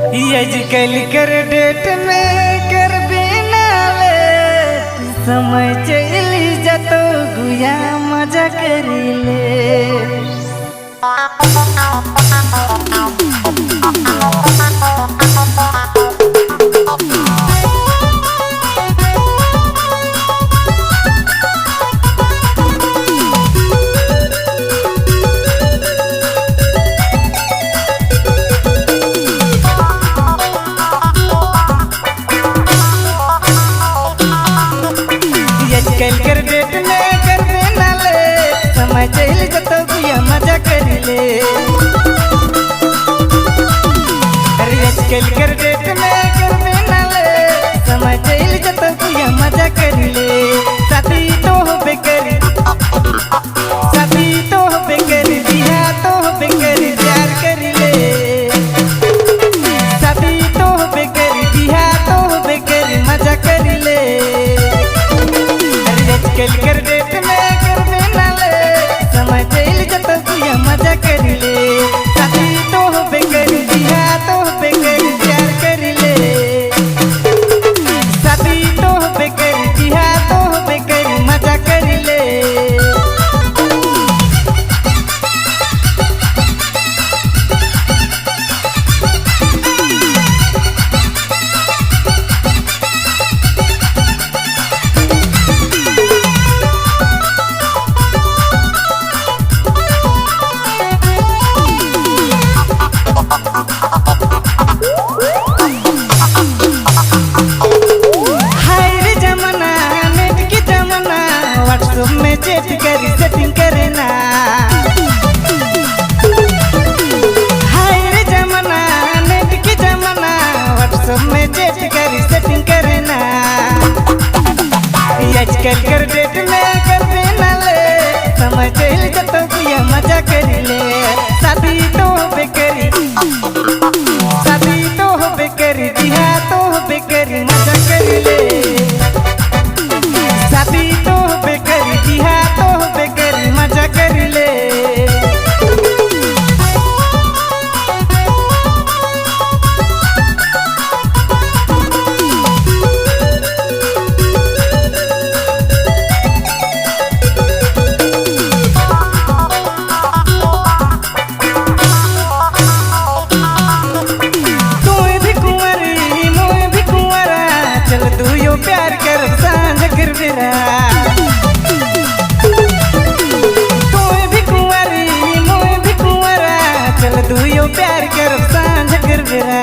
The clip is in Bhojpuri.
आईज कईल कर डेट में कर बिना लेट समय चली जातो गुया मजा करीले। कईल कर डेट में कर देना ले समय चल जतो गुया मजा करीले। अरे कईल कर डेट में कर देना ले समय चल जतो गुया मजा करीले। साथी तो होबे करी साथी तो होबे करी दिया तो होबे करी प्यार करीले। साथी तो होबे करी दिया तो होबे करी मजा करीले। कईल कर डेट में कर देना ले समय चल जतो गुया मजा करीले। साथी तो होबे करी दिया तो होबे करी प्यार करीले। साथी तो होबे करी दिया तो होबे करी मजा करीले। में चेट करी सेटिंग करना। हाय रे जमाना नेट की जमाना व्हाट्सएप में चेट करी सेटिंग करना। आईज कईल कर डेट में कर देना ले समय चल जतो गुया मजा करीले। शादी तो होबे करी शादी तो होबे करी दिया तो होबे करी मजा करीले। शादी तो होबे करी दिया तो होबे करी मजा करीले। तू भी कुंवारी मोय भी कुंवारा चल दुयो प्यार कर सांझ गिरविरा। तू भी कुंवारी मोय भी कुंवारा चल दुयो प्यार कर सांझ गिरविरा।